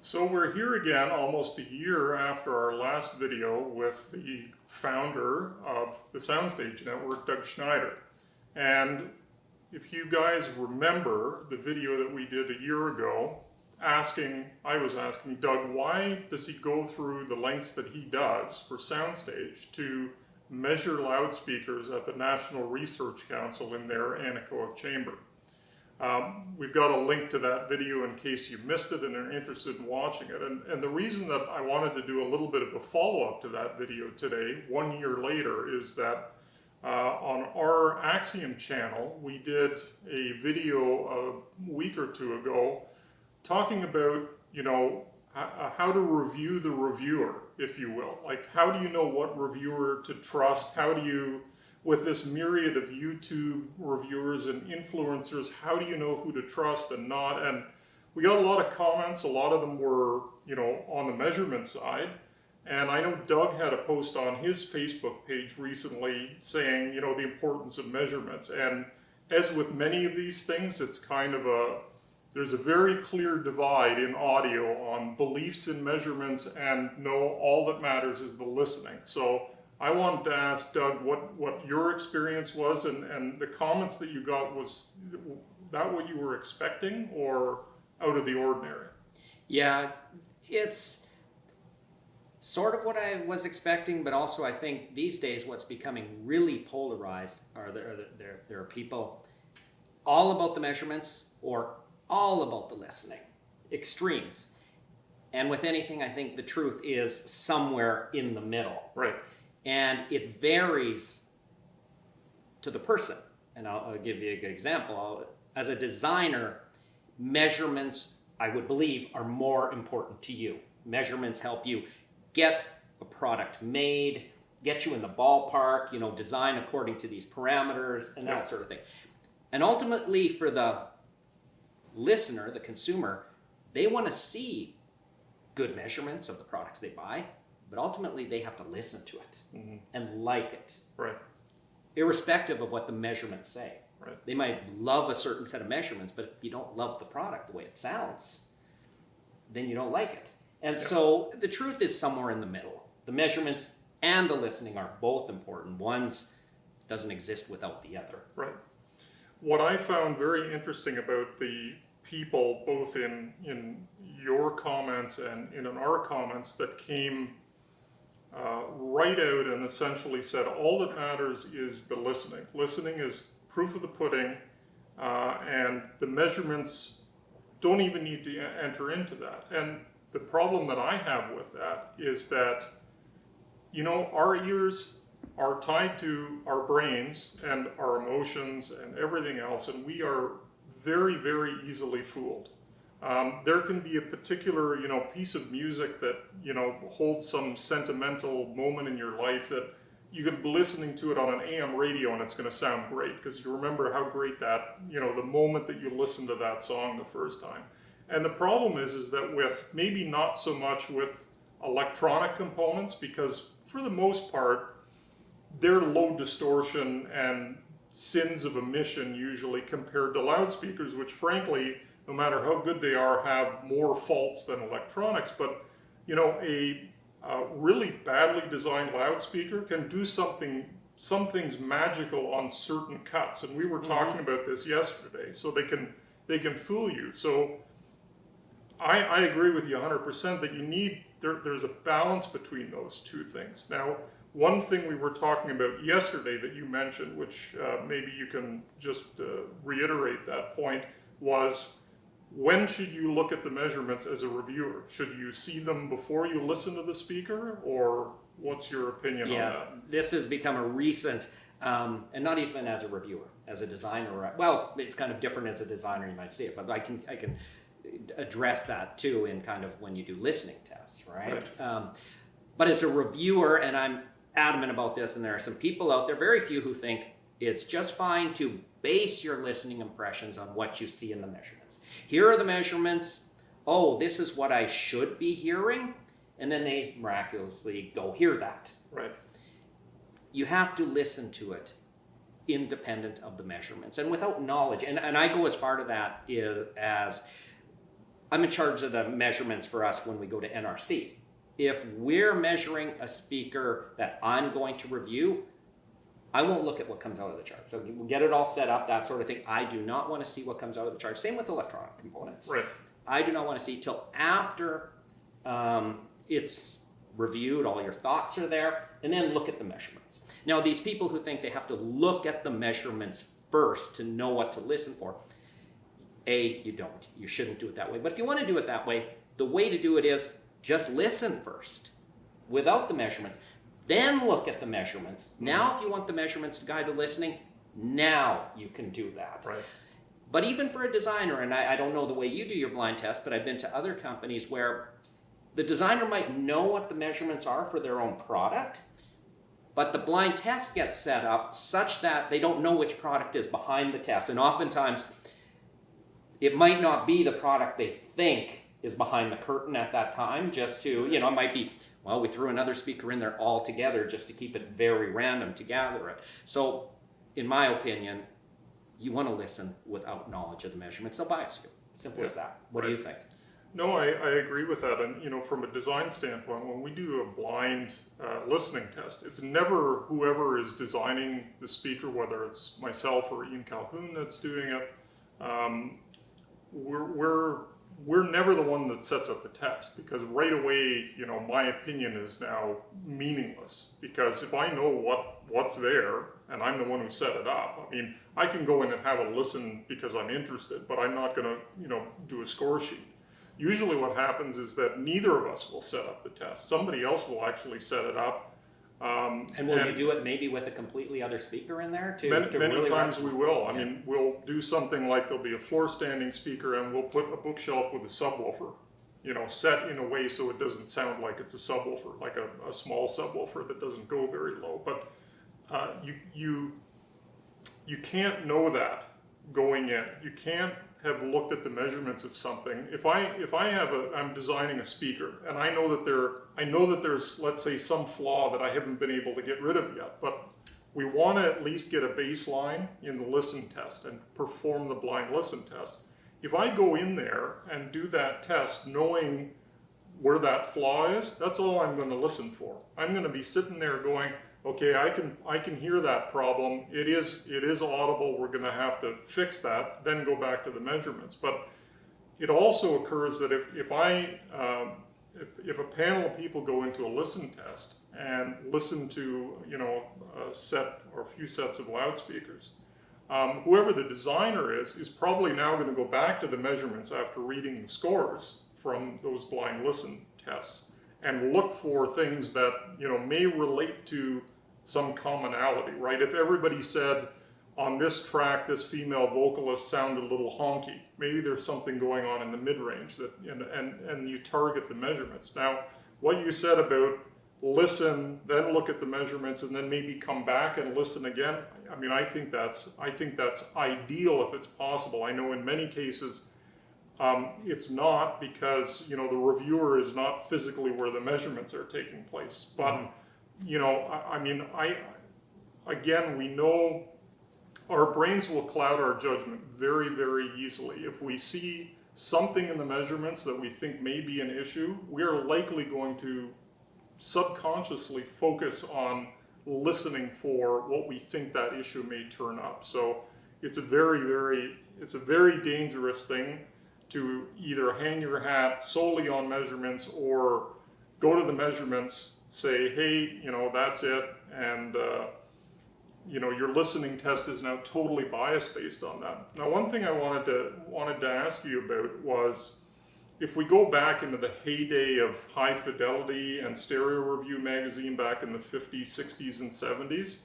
So we're here again almost a year after our last video with the founder of the Soundstage network, Doug Schneider. And if you guys remember the video that we did a year ago, I was asking Doug, why does he go through the lengths that he does for Soundstage to measure loudspeakers at the National Research Council in their anechoic chamber? We've got a link to that video in case you missed it and are interested in watching it. And the reason that I wanted to do a little bit of a follow-up to that video today, 1 year later, is that on our Axiom channel, we did a video a week or two ago talking about, how to review the reviewer, if you will. Like, how do you know what reviewer to trust? How do you, with this myriad of YouTube reviewers and influencers, how do you know who to trust and not? And we got a lot of comments. A lot of them were, on the measurement side. And I know Doug had a post on his Facebook page recently saying, the importance of measurements. And as with many of these things, it's kind of there's a very clear divide in audio on beliefs in measurements and no, all that matters is the listening. So I wanted to ask Doug what your experience was, and the comments that you got, was that what you were expecting or out of the ordinary? Yeah, it's sort of what I was expecting, but also I think these days what's becoming really polarized are there are people all about the measurements or all about the listening, extremes. And with anything, I think the truth is somewhere in the middle. Right. And it varies to the person. And I'll give you a good example. As a designer, measurements, I would believe, are more important to you. Measurements help you get a product made, get you in the ballpark, design according to these parameters and that sort of thing. And ultimately for the listener, the consumer, they want to see good measurements of the products they buy. But ultimately, they have to listen to it and like it. Right. Irrespective of what the measurements say. Right. They might love a certain set of measurements, but if you don't love the product the way it sounds, then you don't like it. And so the truth is somewhere in the middle. The measurements and the listening are both important. One doesn't exist without the other. Right. What I found very interesting about the people, both in your comments and in our comments, that came right out and essentially said all that matters is the listening. Listening is proof of the pudding, and the measurements don't even need to enter into that. And the problem that I have with that is that, our ears are tied to our brains and our emotions and everything else, and we are very, very easily fooled. There can be a particular, piece of music that, holds some sentimental moment in your life that you could be listening to it on an AM radio and it's going to sound great because you remember how great that, the moment that you listened to that song the first time. And the problem is that with maybe not so much with electronic components, because for the most part, they're low distortion and sins of omission usually compared to loudspeakers, which frankly, no matter how good they are, have more faults than electronics. But a really badly designed loudspeaker can do some things magical on certain cuts, and we were talking about this yesterday. So they can fool you. So I agree with you 100% that there's a balance between those two things. Now, one thing we were talking about yesterday that you mentioned, which maybe you can just reiterate that point, was when should you look at the measurements as a reviewer? Should you see them before you listen to the speaker, or what's your opinion on that? This has become a recent, and not even as a reviewer, as a designer. Well, it's kind of different as a designer, you might see it, but I can address that too in kind of when you do listening tests, right? But as a reviewer, and I'm adamant about this, and there are some people out there, very few, who think it's just fine to base your listening impressions on what you see in the measurements. Here are the measurements. Oh, this is what I should be hearing. And then they miraculously go hear that. Right. You have to listen to it independent of the measurements and without knowledge. And I go as far to that as I'm in charge of the measurements for us when we go to NRC. If we're measuring a speaker that I'm going to review, I won't look at what comes out of the chart. So we'll get it all set up, that sort of thing. I do not want to see what comes out of the chart. Same with electronic components. Right. I do not want to see till after it's reviewed, all your thoughts are there, and then look at the measurements. Now, these people who think they have to look at the measurements first to know what to listen for, you don't. You shouldn't do it that way. But if you want to do it that way, the way to do it is just listen first without the measurements. Then look at the measurements. Now, if you want the measurements to guide the listening, now you can do that. Right. But even for a designer, and I don't know the way you do your blind test, but I've been to other companies where the designer might know what the measurements are for their own product, but the blind test gets set up such that they don't know which product is behind the test. And oftentimes, it might not be the product they think is behind the curtain at that time, just to, it might be, well, we threw another speaker in there altogether just to keep it very random to gather it. So, in my opinion, you want to listen without knowledge of the measurements. They'll bias you. Simple as that. What do you think? No, I agree with that. And, from a design standpoint, when we do a blind listening test, it's never whoever is designing the speaker, whether it's myself or Ian Calhoun that's doing it. We're never the one that sets up the test, because right away, my opinion is now meaningless, because if I know what's there and I'm the one who set it up, I can go in and have a listen because I'm interested, but I'm not going to, do a score sheet. Usually what happens is that neither of us will set up the test. Somebody else will actually set it up. And will you do it maybe with a completely other speaker in there? Many really times we will. We'll do something like there'll be a floor standing speaker and we'll put a bookshelf with a subwoofer, set in a way so it doesn't sound like it's a subwoofer, like a small subwoofer that doesn't go very low. But you can't know that going in. You can't have looked at the measurements of something. If I'm designing a speaker and I know that there's, let's say, some flaw that I haven't been able to get rid of yet, but we want to at least get a baseline in the listen test and perform the blind listen test. If I go in there and do that test knowing where that flaw is, that's all I'm going to listen for. I'm going to be sitting there going, okay, I can hear that problem. It is audible. We're going to have to fix that. Then go back to the measurements. But it also occurs that if a panel of people go into a listen test and listen to a set or a few sets of loudspeakers, whoever the designer is probably now going to go back to the measurements after reading the scores from those blind listen tests and look for things that may relate to some commonality, right? If everybody said, on this track, this female vocalist sounded a little honky, maybe there's something going on in the mid-range and you target the measurements. Now, what you said about listen, then look at the measurements, and then maybe come back and listen again, I think that's ideal if it's possible. I know in many cases it's not, because the reviewer is not physically where the measurements are taking place, but again, we know our brains will cloud our judgment very, very easily. If we see something in the measurements that we think may be an issue, we are likely going to subconsciously focus on listening for what we think that issue may turn up. So it's a very dangerous thing to either hang your hat solely on measurements or go to the measurements, say, hey, that's it, and your listening test is now totally biased based on that. Now, one thing I wanted to ask you about was, if we go back into the heyday of high fidelity and stereo review magazine back in the 50s, 60s, and 70s,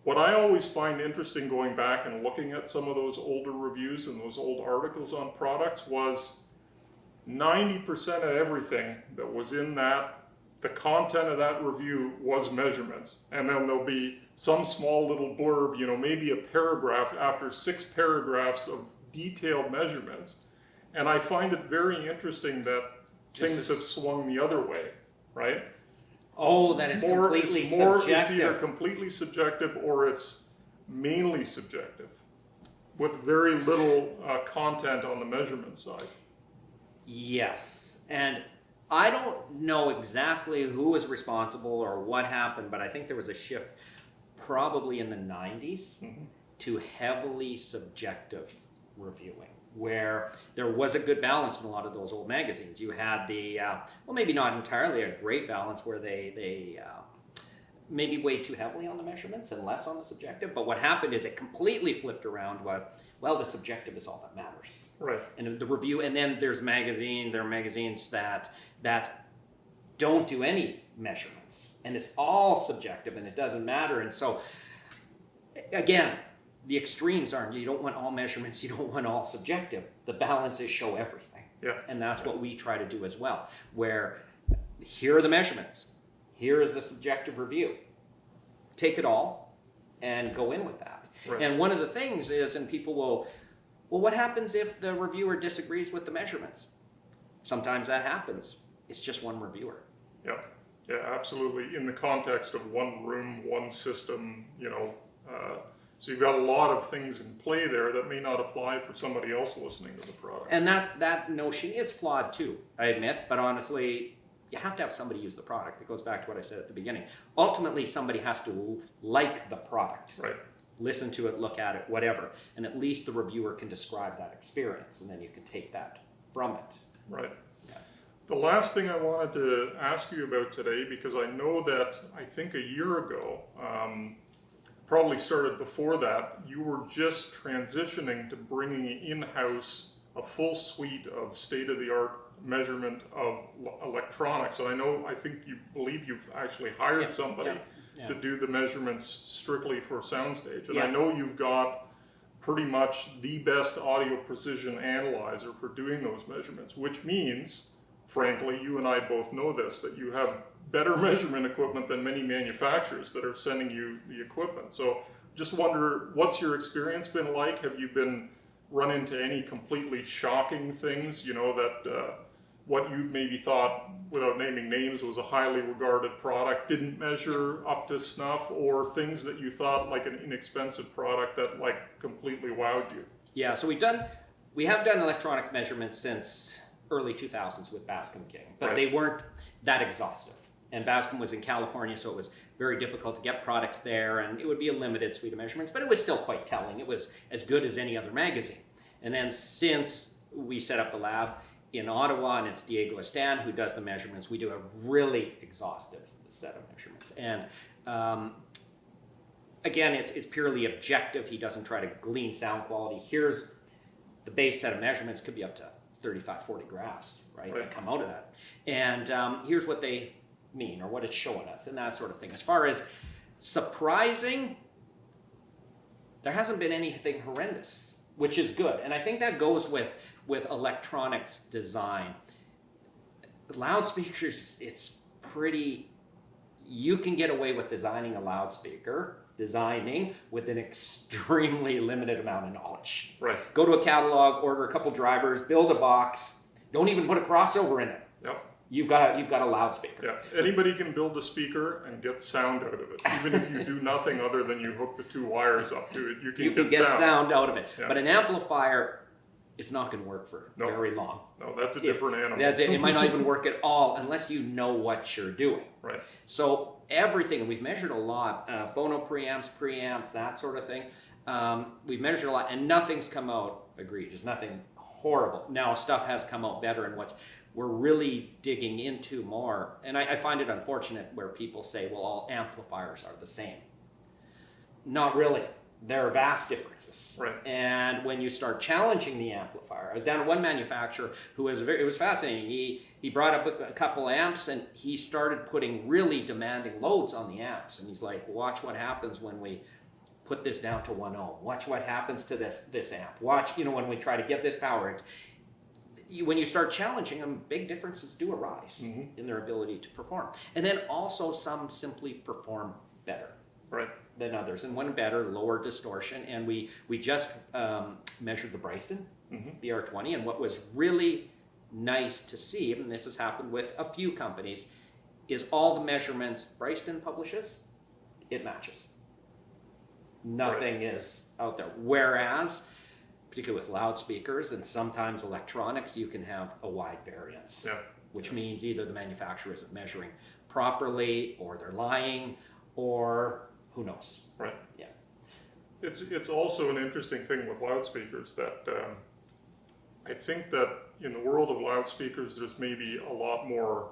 what I always find interesting going back and looking at some of those older reviews and those old articles on products was 90% of everything that was in the content of that review was measurements. And then there'll be some small little blurb, maybe a paragraph after 6 paragraphs of detailed measurements. And I find it very interesting that things have swung the other way, right? Oh, that is completely subjective. It's either completely subjective or it's mainly subjective, with very little content on the measurement side. Yes, and I don't know exactly who was responsible or what happened, but I think there was a shift probably in the 90s to heavily subjective reviewing, where there was a good balance in a lot of those old magazines. You had the, well, maybe not entirely a great balance where they maybe weighed too heavily on the measurements and less on the subjective, but what happened is it completely flipped around well, the subjective is all that matters. Right. And the review, and then there are magazines that don't do any measurements, and it's all subjective, and it doesn't matter. And so, again, the extremes aren't, you don't want all measurements, you don't want all subjective. The balance is show everything. Yeah. And that's what we try to do as well, where here are the measurements, here is the subjective review. Take it all and go in with that. Right. And one of the things is, and people will, well, what happens if the reviewer disagrees with the measurements? Sometimes that happens. It's just one reviewer. Yeah, yeah, absolutely. In the context of one room, one system, so you've got a lot of things in play there that may not apply for somebody else listening to the product. And that notion is flawed too, I admit, but honestly, you have to have somebody use the product. It goes back to what I said at the beginning. Ultimately, somebody has to like the product. Right. Listen to it, look at it, whatever. And at least the reviewer can describe that experience, and then you can take that from it. Right. The last thing I wanted to ask you about today, because I know that I think a year ago, probably started before that, you were just transitioning to bringing in-house a full suite of state-of-the-art measurement of electronics. And I think you believe you've actually hired somebody to do the measurements strictly for Soundstage. And I know you've got pretty much the best audio precision analyzer for doing those measurements, which means, frankly, you and I both know this, that you have better measurement equipment than many manufacturers that are sending you the equipment. So just wonder, what's your experience been like? Have you been run into any completely shocking things, that what you maybe thought, without naming names, was a highly regarded product didn't measure up to snuff, or things that you thought like an inexpensive product that like completely wowed you? Yeah, so we have done electronics measurements since early 2000s with Bascom King, but they weren't that exhaustive. And Bascom was in California, so it was very difficult to get products there, and it would be a limited suite of measurements, but it was still quite telling. It was as good as any other magazine. And then since we set up the lab in Ottawa, and it's Diego Estan who does the measurements, we do a really exhaustive set of measurements. And again, it's purely objective. He doesn't try to glean sound quality. Here's the base set of measurements, could be up to 35, 40 graphs, right, that come out of that. And here's what they mean, or what it's showing us, and that sort of thing. As far as surprising, there hasn't been anything horrendous, which is good. And I think that goes with electronics design. Loudspeakers, it's pretty, you can get away with designing a loudspeaker, with an extremely limited amount of knowledge. Right. Go to a catalog, order a couple drivers, build a box, don't even put a crossover in it. Yep. You've got a loudspeaker. Yeah, anybody can build a speaker and get sound out of it. Even if you do nothing other than you hook the two wires up to it, you can get sound out of it. Yeah. But an amplifier, it's not going to work for very long. No, that's a different animal. That's it. It might not even work at all unless you know what you're doing. Right. So everything, we've measured a lot, phono preamps, that sort of thing. We've measured a lot, and nothing's come out egregious, nothing horrible. Now, stuff has come out better, and we're really digging into more, and I find it unfortunate where people say, well, all amplifiers are the same. Not really. There are vast differences. Right. And when you start challenging the amplifier, I was down at one manufacturer who was it was fascinating. He brought up a couple amps, and he started putting really demanding loads on the amps. And he's like, watch what happens when we put this down to 1 ohm. Watch what happens to this amp. Watch, when we try to get this power. When you start challenging them, big differences do arise in their ability to perform. And then also some simply perform better than others. And one better, lower distortion. And we just measured the Bryston BR20. And what was really nice to see, and this has happened with a few companies, is all the measurements Bryston publishes, it matches. Nothing is out there. Whereas particularly with loudspeakers and sometimes electronics, you can have a wide variance. Yeah. Which means either the manufacturer isn't measuring properly, or they're lying, or who knows. Right. Yeah. It's also an interesting thing with loudspeakers that I think that in the world of loudspeakers, there's maybe a lot more,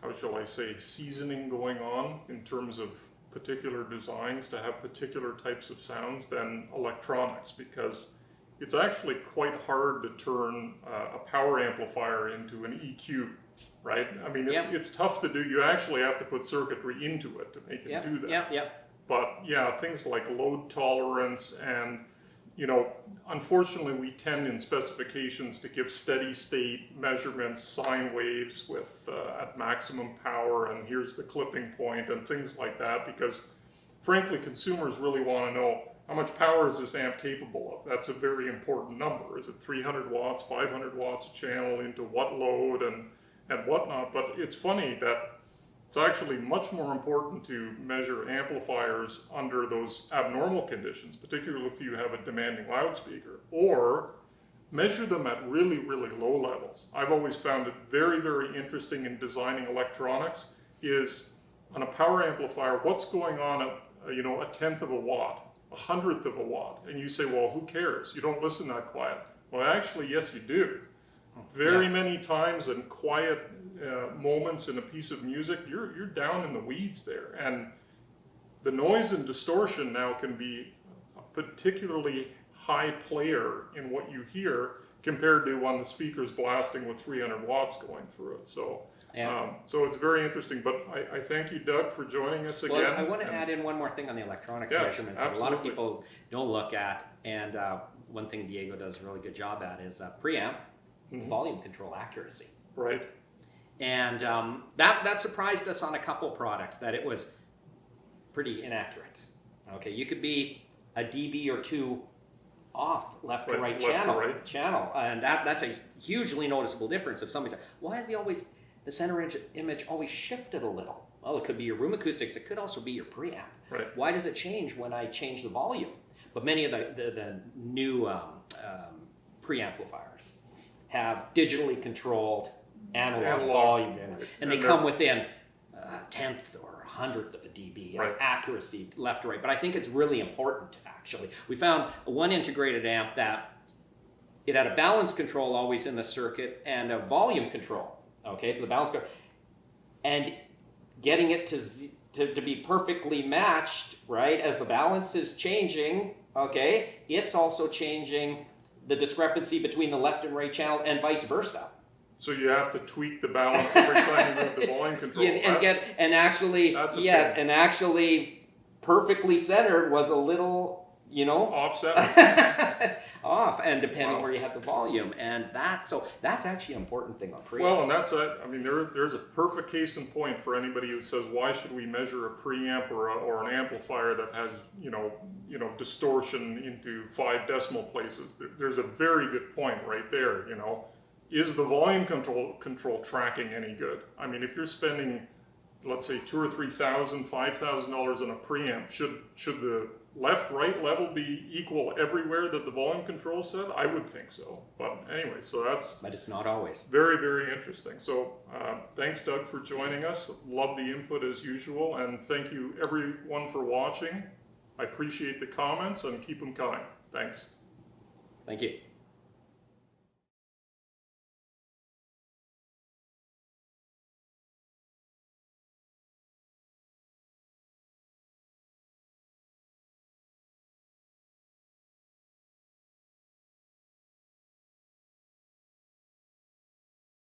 how shall I say, seasoning going on in terms of particular designs to have particular types of sounds than electronics, because it's actually quite hard to turn a power amplifier into an EQ, right? I mean, it's tough to do. You actually have to put circuitry into it to make it do that. Yeah. But yeah, things like load tolerance and, you know, unfortunately we tend in specifications to give steady state measurements, sine waves with at maximum power, and here's the clipping point and things like that, because frankly consumers really want to know how much power is this amp capable of. That's a very important number. Is it 300 watts, 500 watts a channel, into what load and whatnot. But it's funny that it's actually much more important to measure amplifiers under those abnormal conditions, particularly if you have a demanding loudspeaker, or measure them at really, really low levels. I've always found it very, very interesting in designing electronics is on a power amplifier, what's going on at, you know, 1/10 of a watt, 100th of a watt, and you say, well, who cares? You don't listen that quiet. Well, actually, yes, you do. Very many times in quiet moments in a piece of music, you're down in the weeds there, and the noise and distortion now can be a particularly high player in what you hear compared to when the speaker's blasting with 300 watts going through it. So. So it's very interesting, but I thank you, Doug, for joining us again. Well, I want to add in one more thing on the electronics measurements that a lot of people don't look at, and one thing Diego does a really good job at is preamp volume control accuracy. Right. And that surprised us on a couple products, that it was pretty inaccurate. Okay, you could be a dB or two off left to right channel, and that's a hugely noticeable difference. If somebody says, why is the center image always shifted a little? Well, it could be your room acoustics. It could also be your preamp. Right. Why does it change when I change the volume? But many of the new preamplifiers have digitally controlled analog volume, and they come within a 10th or 100th of a dB of accuracy left to right. But I think it's really important, actually. We found one integrated amp that it had a balance control always in the circuit and a volume control. Okay, so the balance control, and getting it to be perfectly matched, right, as the balance is changing, okay, it's also changing the discrepancy between the left and right channel and vice versa. So you have to tweak the balance every time you move the volume control. And actually perfectly centered was a little, you know, offset. Off, and depending where you have the volume, and that's actually an important thing on preamps. Well, and that's I mean, there's a perfect case in point for anybody who says, why should we measure a preamp or an amplifier that has you know distortion into 5 decimal places? There's a very good point right there. You know, is the volume control tracking any good? I mean, if you're spending, let's say, $2,000 or $3,000, $5,000 on a preamp, should the left-right level be equal everywhere that the volume control said? I would think so. But anyway, but it's not always. Very, very interesting. So thanks, Doug, for joining us. Love the input as usual, and thank you everyone for watching. I appreciate the comments, and keep them coming. Thanks. Thank you.